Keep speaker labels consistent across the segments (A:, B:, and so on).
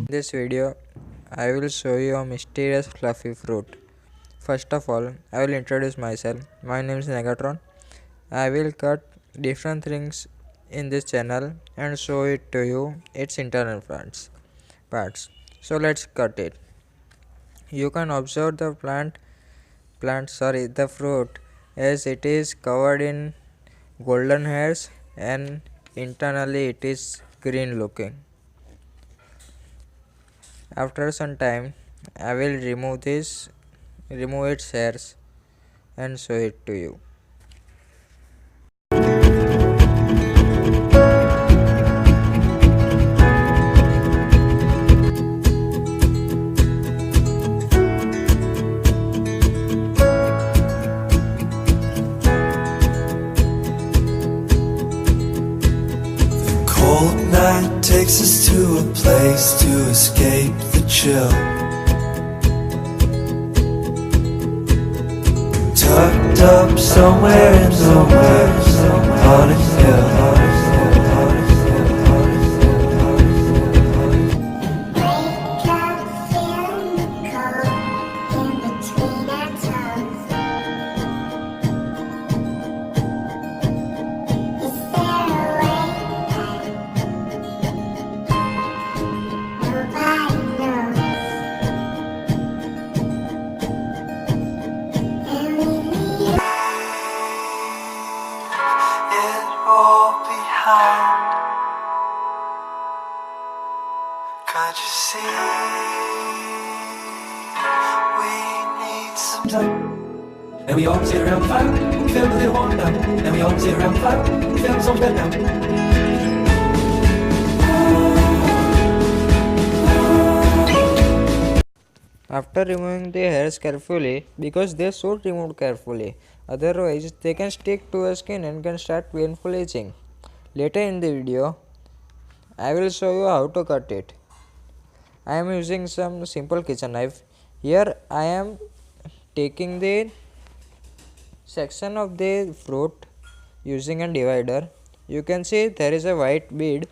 A: In this video, I will show you a mysterious fluffy fruit. First of all, I will introduce myself. My name is Negatron. I will cut different things in this channel and show it to you its internal parts. So let's cut it. You can observe the fruit as it is covered in golden hairs and internally it is green looking. After some time, I will remove its hairs and show it to you.
B: Cold night takes us to a place to escape the chill. Tucked up somewhere in nowhere on a hill.
C: Wake up, feeling the cold in between our toes. Is there a way out? Nobody knows. And we leave
B: It all behind. Can't you see? We need some time. And we all sit around the fire, we feel a little warm now. And we all sit around the fire, we feel so much better now.
A: After removing the hairs carefully, because they should remove carefully, otherwise they can stick to your skin and can start painful itching. Later in the video, I will show you how to cut it. I am using some simple kitchen knife. Here I am taking the section of the fruit using a divider. You can see there is a white bead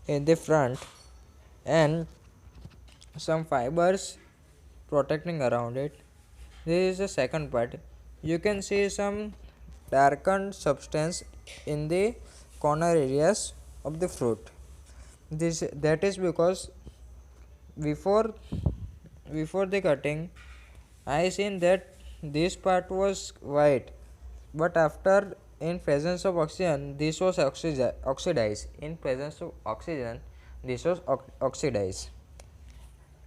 A: in the front and some fibers protecting around it. This is the second part. You can see some darkened substance in the corner areas of the fruit. That is because before the cutting I seen that this part was white, but after in presence of oxygen this was oxidized. In presence of oxygen this was oxidized.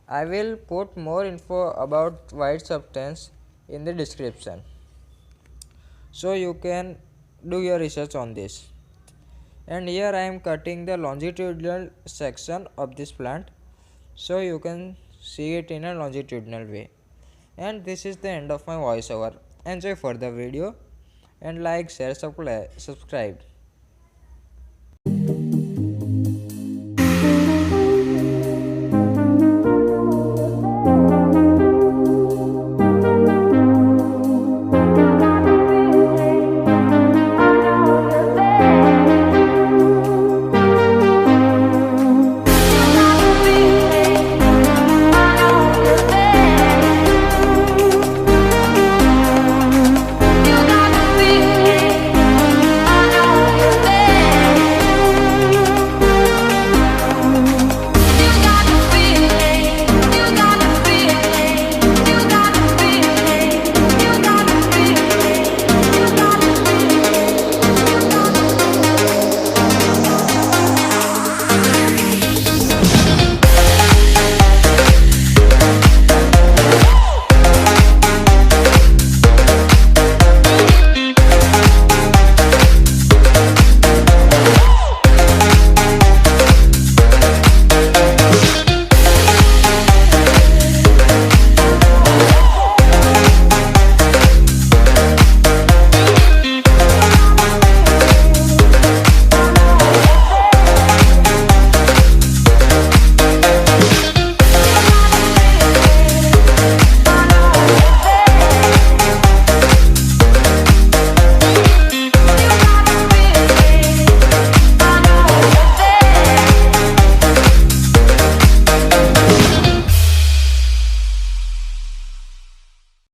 A: I will put more info about white substance in the description, so you can do your research on this. And here I am cutting the longitudinal section of this plant, so you can see it in a longitudinal way. And this is the end of my voiceover. Enjoy further video and like, share, subscribe.